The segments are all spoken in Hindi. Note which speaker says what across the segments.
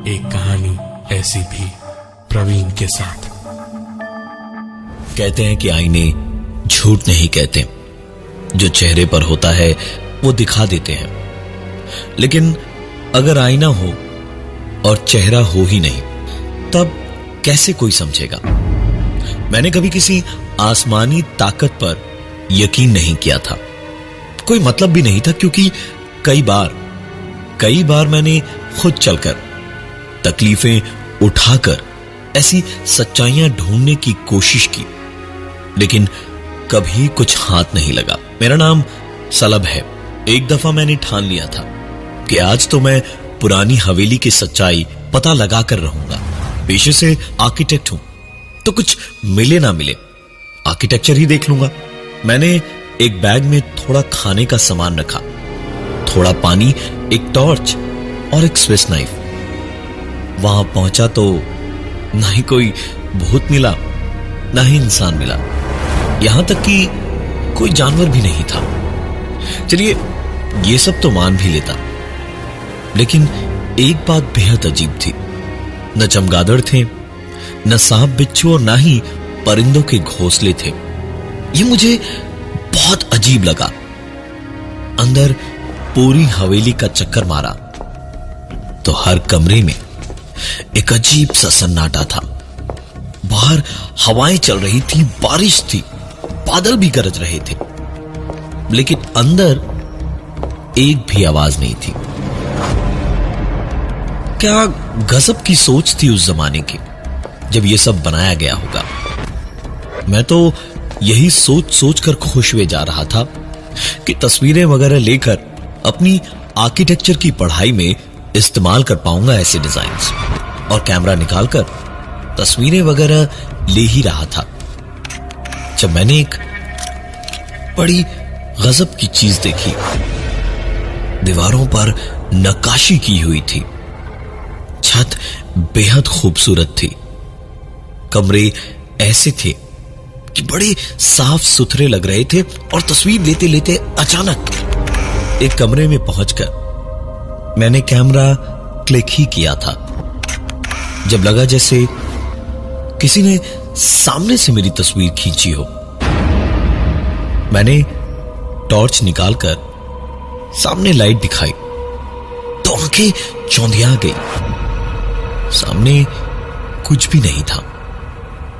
Speaker 1: एक कहानी ऐसी भी प्रवीण के साथ।
Speaker 2: कहते हैं कि आईने झूठ नहीं कहते, जो चेहरे पर होता है वो दिखा देते हैं। लेकिन अगर आईना हो और चेहरा हो ही नहीं, तब कैसे कोई समझेगा? मैंने कभी किसी आसमानी ताकत पर यकीन नहीं किया था। कोई मतलब भी नहीं था, क्योंकि कई बार मैंने खुद चलकर, तकलीफें उठाकर ऐसी सच्चाइयां ढूंढने की कोशिश की, लेकिन कभी कुछ हाथ नहीं लगा। मेरा नाम सलब है। एक दफा मैंने ठान लिया था कि आज तो मैं पुरानी हवेली की सच्चाई पता लगा कर रहूंगा। पेशे से आर्किटेक्ट हूं, तो कुछ मिले ना मिले आर्किटेक्चर ही देख लूंगा। मैंने एक बैग में थोड़ा खाने का सामान रखा, थोड़ा पानी, एक टॉर्च और एक स्विस नाइफ। वहां पहुंचा तो ना ही कोई भूत मिला, ना ही इंसान मिला, यहां तक कि कोई जानवर भी नहीं था। चलिए, ये सब तो मान भी लेता, लेकिन एक बात बेहद अजीब थी। न चमगादड़ थे, न सांप बिच्छू और ना ही परिंदों के घोंसले थे। ये मुझे बहुत अजीब लगा। अंदर पूरी हवेली का चक्कर मारा तो हर कमरे में एक अजीब सा सन्नाटा था। बाहर हवाएं चल रही थी, बारिश थी, बादल भी गरज रहे थे, लेकिन अंदर एक भी आवाज नहीं थी। क्या गजब की सोच थी उस जमाने की, जब यह सब बनाया गया होगा। मैं तो यही सोच कर खुश हुए जा रहा था कि तस्वीरें वगैरह लेकर अपनी आर्किटेक्चर की पढ़ाई में इस्तेमाल कर पाऊंगा ऐसे डिजाइन्स, और कैमरा निकालकर तस्वीरें वगैरह ले ही रहा था, जब मैंने एक बड़ी गजब की चीज देखी। दीवारों पर नक्काशी की हुई थी, छत बेहद खूबसूरत थी, कमरे ऐसे थे कि बड़े साफ सुथरे लग रहे थे। और तस्वीर लेते लेते अचानक एक कमरे में पहुंचकर मैंने कैमरा क्लिक ही किया था, जब लगा जैसे किसी ने सामने से मेरी तस्वीर खींची हो। मैंने टॉर्च निकालकर सामने लाइट दिखाई तो आंखें चौंधिया गई। सामने कुछ भी नहीं था,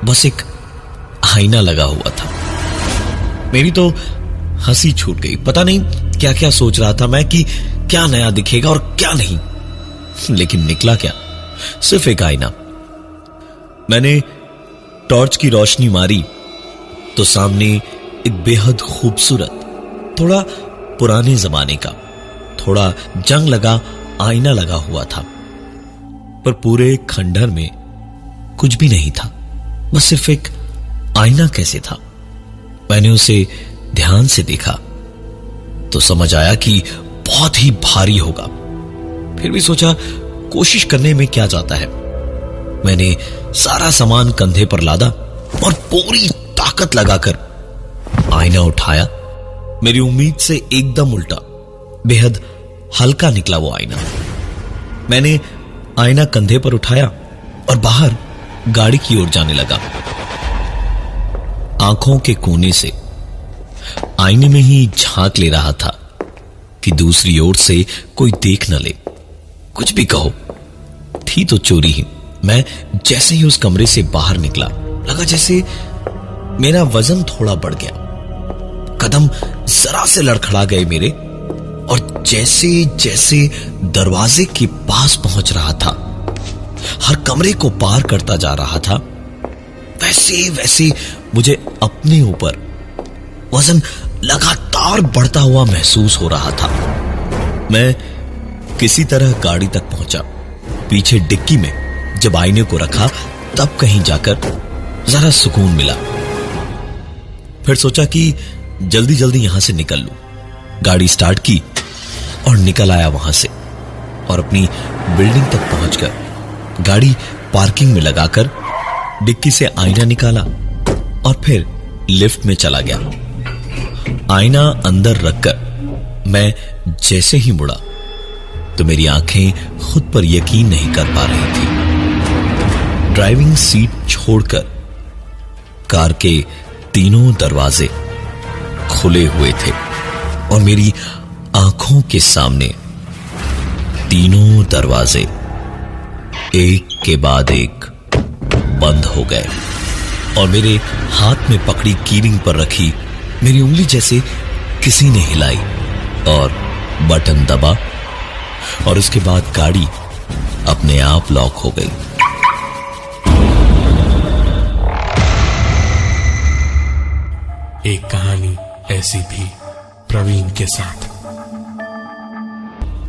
Speaker 2: बस एक आईना लगा हुआ था। मेरी तो हंसी छूट गई। पता नहीं क्या क्या सोच रहा था मैं कि क्या नया दिखेगा और क्या नहीं, लेकिन निकला क्या, सिर्फ एक आईना। मैंने टॉर्च की रोशनी मारी तो सामने एक बेहद खूबसूरत, थोड़ा पुराने जमाने का, थोड़ा जंग लगा आईना लगा हुआ था। पर पूरे खंडहर में कुछ भी नहीं था, बस सिर्फ एक आईना कैसे था। मैंने उसे ध्यान से देखा तो समझ आया कि बहुत ही भारी होगा। फिर भी सोचा कोशिश करने में क्या जाता है। मैंने सारा सामान कंधे पर लादा और पूरी ताकत लगाकर आईना उठाया। मेरी उम्मीद से एकदम उल्टा, बेहद हल्का निकला वो आईना। मैंने आईना कंधे पर उठाया और बाहर गाड़ी की ओर जाने लगा। आंखों के कोने से आईने में ही झांक ले रहा था कि दूसरी ओर से कोई देख न ले। कुछ भी कहो, थी तो चोरी ही। मैं जैसे ही उस कमरे से बाहर निकला, लगा जैसे मेरा वजन थोड़ा बढ़ गया, कदम जरा से लड़खड़ा गए मेरे, और जैसे जैसे दरवाजे के पास पहुंच रहा था, हर कमरे को पार करता जा रहा था, वैसे वैसे मुझे अपने ऊपर वजन लगातार बढ़ता हुआ महसूस हो रहा था। मैं किसी तरह गाड़ी तक पहुंचा। पीछे डिक्की में जब आईने को रखा, तब कहीं जाकर जरा सुकून मिला। फिर सोचा कि जल्दी जल्दी यहां से निकल लूं। गाड़ी स्टार्ट की और निकल आया वहां से, और अपनी बिल्डिंग तक पहुंचकर गाड़ी पार्किंग में लगाकर डिक्की से आईना निकाला और फिर लिफ्ट में चला गया। आईना अंदर रखकर मैं जैसे ही मुड़ा, तो मेरी आंखें खुद पर यकीन नहीं कर पा रही थी। ड्राइविंग सीट छोड़कर कार के तीनों दरवाजे खुले हुए थे और मेरी आंखों के सामने तीनों दरवाजे एक के बाद एक बंद हो गए और मेरे हाथ में पकड़ी कीरिंग पर रखी मेरी उंगली जैसे किसी ने हिलाई और बटन दबा और उसके बाद गाड़ी अपने आप लॉक हो गई।
Speaker 1: एक कहानी ऐसी भी प्रवीण के साथ।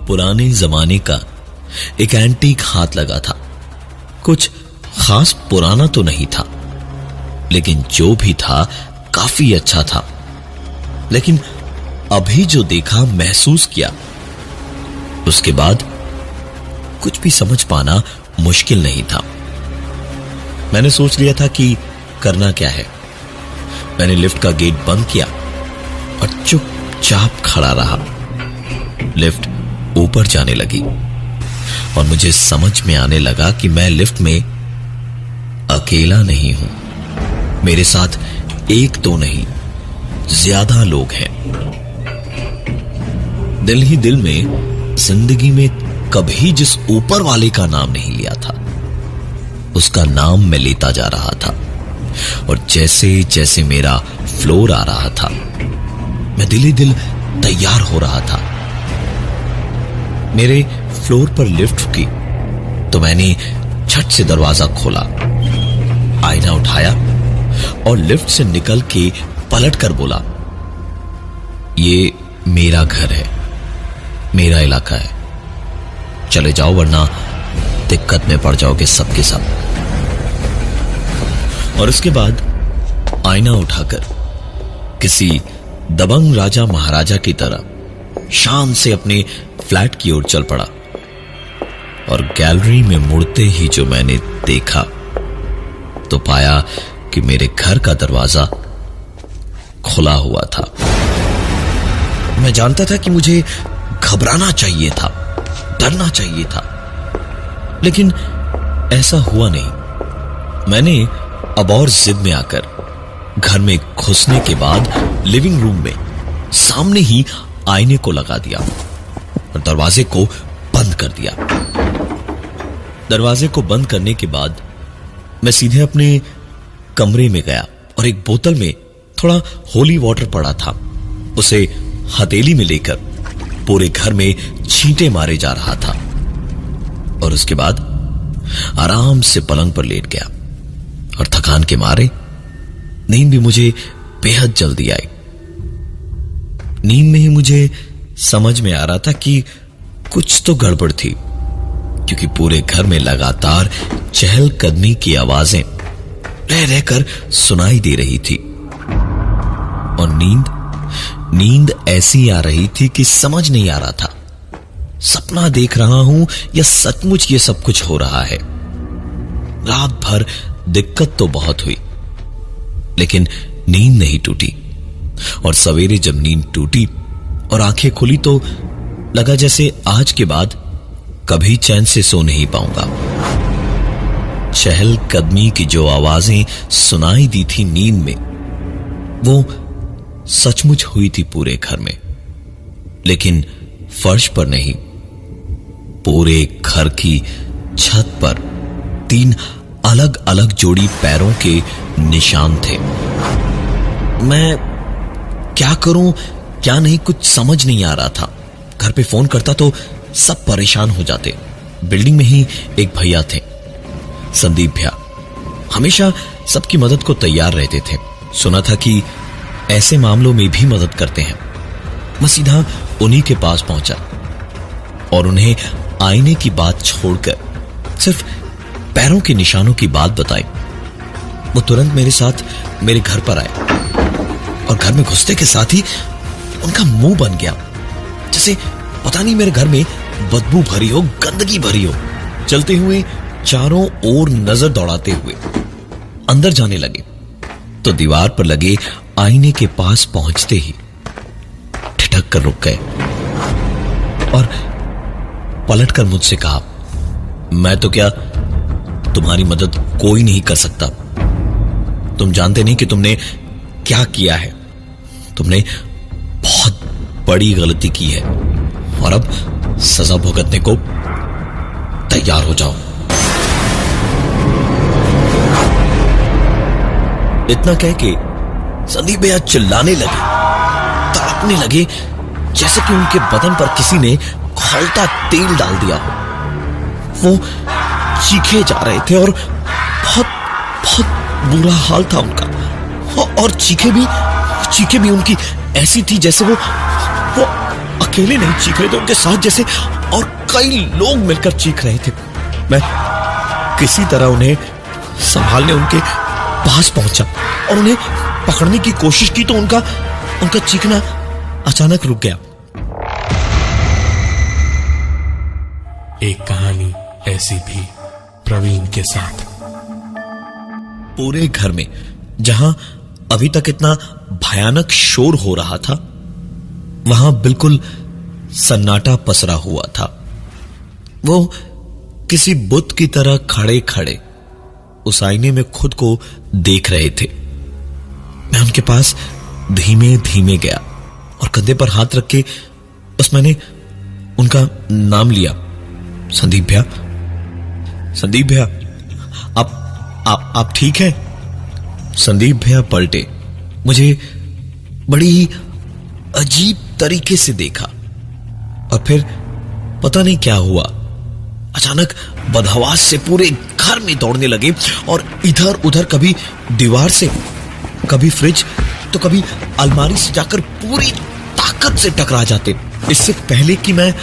Speaker 2: पुराने जमाने का एक एंटीक हाथ लगा था। कुछ खास पुराना तो नहीं था, लेकिन जो भी था काफी अच्छा था। लेकिन अभी जो देखा, महसूस किया, उसके बाद कुछ भी समझ पाना मुश्किल नहीं था। मैंने सोच लिया था कि करना क्या है। मैंने लिफ्ट का गेट बंद किया और चुपचाप खड़ा रहा। लिफ्ट ऊपर जाने लगी और मुझे समझ में आने लगा कि मैं लिफ्ट में अकेला नहीं हूं। मेरे साथ एक तो नहीं, ज्यादा लोग हैं। दिल ही दिल में जिंदगी में कभी जिस ऊपर वाले का नाम नहीं लिया था, उसका नाम मैं लेता जा रहा था। और जैसे जैसे मेरा फ्लोर आ रहा था, मैं दिल ही दिल तैयार हो रहा था। मेरे फ्लोर पर लिफ्ट रुकी तो मैंने झट से दरवाजा खोला, आईना उठाया और लिफ्ट से निकल के पलट कर बोला, ये मेरा घर है, मेरा इलाका है, चले जाओ वरना दिक्कत में पड़ जाओगे सबके सब। और उसके बाद आईना उठाकर किसी दबंग राजा महाराजा की तरह शान से अपने फ्लैट की ओर चल पड़ा। और गैलरी में मुड़ते ही जो मैंने देखा तो पाया कि मेरे घर का दरवाजा खुला हुआ था। मैं जानता था कि मुझे घबराना चाहिए था, डरना चाहिए था, लेकिन ऐसा हुआ नहीं। मैंने अब और जिद में आकर घर में घुसने के बाद लिविंग रूम में सामने ही आईने को लगा दिया और दरवाजे को बंद कर दिया। दरवाजे को बंद करने के बाद मैं सीधे अपने कमरे में गया और एक बोतल में थोड़ा होली वाटर पड़ा था, उसे हथेली में लेकर पूरे घर में छींटे मारे जा रहा था। और उसके बाद आराम से पलंग पर लेट गया और थकान के मारे नींद भी मुझे बेहद जल्दी आई। नींद में ही मुझे समझ में आ रहा था कि कुछ तो गड़बड़ थी, क्योंकि पूरे घर में लगातार चहलकदमी की आवाजें रह रहकर सुनाई दे रही थी। और नींद ऐसी आ रही थी कि समझ नहीं आ रहा था सपना देख रहा हूं या सचमुच ये सब कुछ हो रहा है। रात भर दिक्कत तो बहुत हुई, लेकिन नींद नहीं टूटी। और सवेरे जब नींद टूटी और आंखें खुली तो लगा जैसे आज के बाद कभी चैन से सो नहीं पाऊंगा। चहलकदमी की जो आवाजें सुनाई दी थी नींद में, वो सचमुच हुई थी पूरे घर में, लेकिन फर्श पर नहीं, पूरे घर की छत पर 3 अलग अलग जोड़ी पैरों के निशान थे। मैं क्या करूं क्या नहीं कुछ समझ नहीं आ रहा था। घर पे फोन करता तो सब परेशान हो जाते। बिल्डिंग में ही एक भैया थे, संदीप भैया, हमेशा सबकी मदद को तैयार रहते थे। सुना था कि ऐसे मामलों में भी मदद करते हैं। मैं सीधा उन्हीं के पास पहुंचा और उन्हें आईने की बात छोड़कर सिर्फ पैरों के निशानों की बात बताई। वो तुरंत मेरे साथ मेरे घर पर आए और घर में घुसते के साथ ही उनका मुंह बन गया, जैसे पता नहीं मेरे घर में बदबू भरी हो, गंदगी भरी हो। चलते हुए चारों ओर नजर दौड़ाते हुए अंदर जाने लगे तो दीवार पर लगे आईने के पास पहुंचते ही ठिठक कर रुक गए और पलटकर मुझसे कहा, मैं तो क्या, तुम्हारी मदद कोई नहीं कर सकता। तुम जानते नहीं कि तुमने क्या किया है। तुमने बहुत बड़ी गलती की है और अब सजा भुगतने को तैयार हो जाओ। इतना कह के संदीप भैया चिल्लाने लगे, तड़पने लगे, जैसे कि उनके बदन पर किसी ने खौलता तेल डाल दिया हो। वो चीखे जा रहे थे और बहुत बहुत बुरा हाल था उनका। और चीखे भी उनकी ऐसी थी जैसे वो अकेले नहीं चीख रहे थे, उनके साथ जैसे और कई लोग मिलकर चीख रहे थे। मैं किसी तरह उन्हें संभालने उनके पास पहुंचा और उन्हें पकड़ने की कोशिश की तो उनका चीखना अचानक रुक गया।
Speaker 1: एक कहानी ऐसी भी प्रवीण के साथ।
Speaker 2: पूरे घर में जहां अभी तक इतना भयानक शोर हो रहा था, वहां बिल्कुल सन्नाटा पसरा हुआ था। वो किसी बुत की तरह खड़े खड़े उस आईने में खुद को देख रहे थे। मैं उनके पास धीमे धीमे गया और कंधे पर हाथ रख के बस मैंने उनका नाम लिया, संदीप भैया, संदीप भैया, आप ठीक हैं? संदीप भैया पलटे, मुझे बड़ी अजीब तरीके से देखा और फिर पता नहीं क्या हुआ, अचानक बदहवास से पूरे घर में दौड़ने लगे और इधर उधर, कभी दीवार से, कभी फ्रिज, तो कभी अलमारी से जाकर पूरी ताकत से टकरा जाते। इससे पहले कि मैं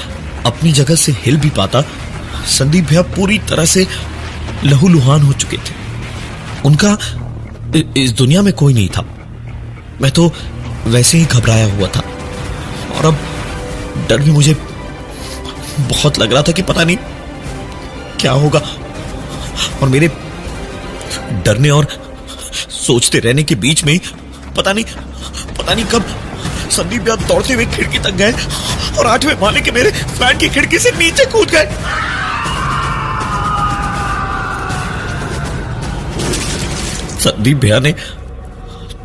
Speaker 2: अपनी जगह से हिल भी पाता, संदीप भैया पूरी तरह से लहूलुहान हो चुके थे। उनका इस दुनिया में कोई नहीं था। मैं तो वैसे ही घबराया हुआ था और अब डर भी मुझे बहुत लग रहा था कि पता नहीं क्या होगा। और मेरे डरने और सोचते रहने के बीच में पता नहीं कब संदीप भैया दौड़ते हुए खिड़की तक गए और 8वें माले के मेरे फ्लैट की खिड़की से नीचे कूद गए। संदीप भैया ने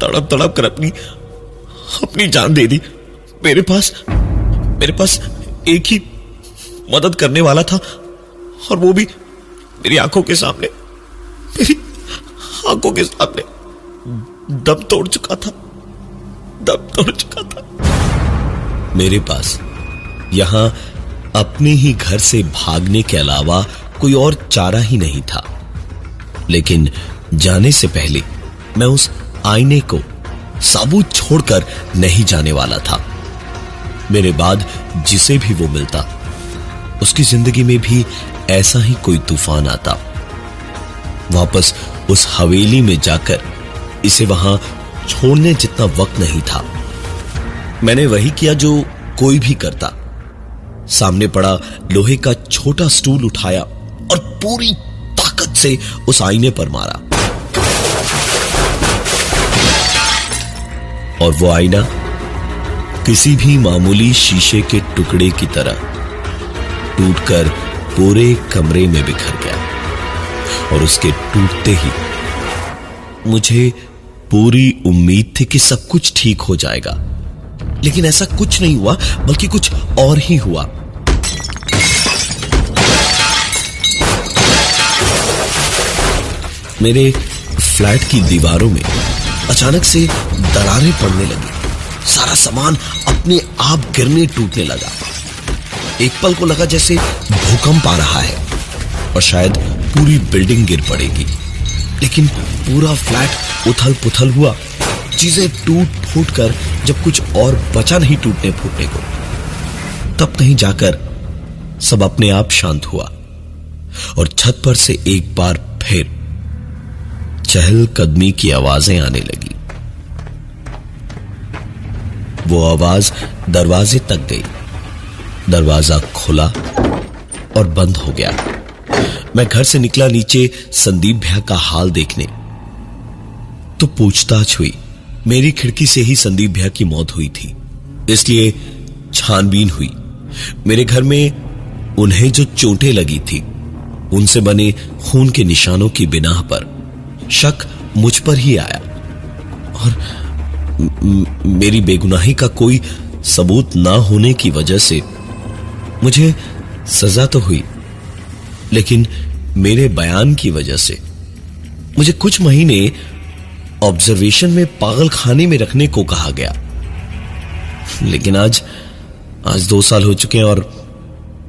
Speaker 2: तड़प कर अपनी जान दे दी। मेरे पास एक ही मदद करने वाला था और वो भी मेरी आंखों के सामने, दम तोड़ चुका था। मेरे पास यहां अपने ही घर से भागने के अलावा कोई और चारा ही नहीं था। लेकिन जाने से पहले मैं उस आईने को साबुत छोड़कर नहीं जाने वाला था। मेरे बाद जिसे भी वो मिलता, उसकी जिंदगी में भी ऐसा ही कोई तूफान आता। वापस उस हवेली में जाकर इसे वहां छोड़ने जितना वक्त नहीं था। मैंने वही किया जो कोई भी करता। सामने पड़ा लोहे का छोटा स्टूल उठाया और पूरी ताकत से उस आईने पर मारा और वो आईना किसी भी मामूली शीशे के टुकड़े की तरह टूटकर पूरे कमरे में बिखर गया। और उसके टूटते ही मुझे पूरी उम्मीद थी कि सब कुछ ठीक हो जाएगा, लेकिन ऐसा कुछ नहीं हुआ, बल्कि कुछ और ही हुआ। मेरे फ्लैट की दीवारों में अचानक से दरारें पड़ने लगी। सारा सामान अपने आप गिरने टूटने लगा। एक पल को लगा जैसे भूकंप आ रहा है और शायद पूरी बिल्डिंग गिर पड़ेगी। लेकिन पूरा फ्लैट उथल पुथल हुआ। चीजें टूट फूट कर जब कुछ और बचा नहीं टूटने फूटने को, तब कहीं जाकर सब अपने आप शांत हुआ और छत पर से एक बार फिर चहलकदमी की आवाजें आने लगी। वो आवाज दरवाजे तक गई। दरवाजा खुला और बंद हो गया। मैं घर से निकला नीचे संदीप भैया का हाल देखने, तो पूछताछ हुई। मेरी खिड़की से ही संदीप भैया की मौत हुई थी, इसलिए छानबीन हुई। मेरे घर में उन्हें जो चोटें लगी थी उनसे बने खून के निशानों की बिना पर शक मुझ पर ही आया और मेरी बेगुनाही का कोई सबूत ना होने की वजह से मुझे सजा तो हुई, लेकिन मेरे बयान की वजह से मुझे कुछ महीने ऑब्जर्वेशन में पागल खाने में रखने को कहा गया। लेकिन आज 2 साल हो चुके हैं और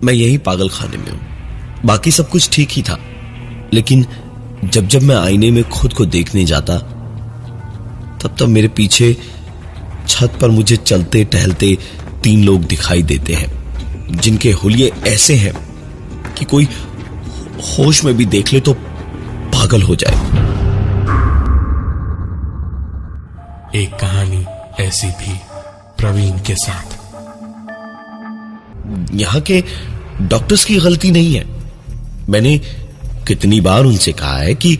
Speaker 2: मैं यही पागल खाने में हूं। बाकी सब कुछ ठीक ही था, लेकिन जब मैं आईने में खुद को देखने जाता तब मेरे पीछे छत पर मुझे चलते टहलते 3 लोग दिखाई देते हैं जिनके हुलिये ऐसे हैं कि कोई होश में भी देख ले तो पागल हो जाए।
Speaker 1: एक कहानी ऐसी भी प्रवीण के साथ।
Speaker 2: यहां के डॉक्टर्स की गलती नहीं है। मैंने कितनी बार उनसे कहा है कि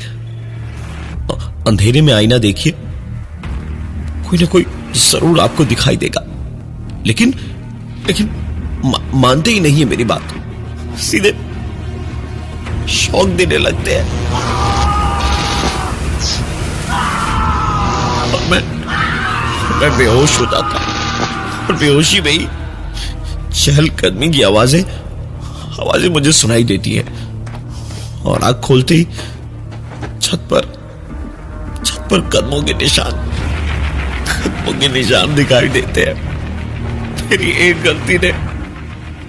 Speaker 2: अंधेरे में आईना देखिए, कोई ना कोई जरूर आपको दिखाई देगा, लेकिन मानते ही नहीं है मेरी बात, सीधे शौक देने लगते हैं। और मैं बेहोश हो जाता और बेहोशी में ही चहलकदमी की आवाजें मुझे सुनाई देती है और आंख खोलते ही छत पर कदमों के निशान दिखाई देते हैं। मेरी एक गलती ने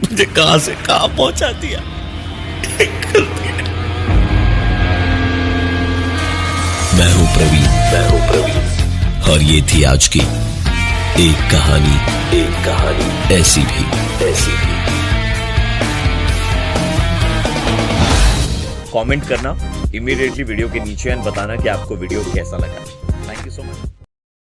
Speaker 2: मुझे कहां से कहां पहुंचा दिया। एक गलती ने। मैं हूं प्रवीण और ये थी आज की एक कहानी ऐसी भी।
Speaker 3: कमेंट करना इमीडिएटली वीडियो के नीचे एंड बताना कि आपको वीडियो कैसा लगा। Thank you so much.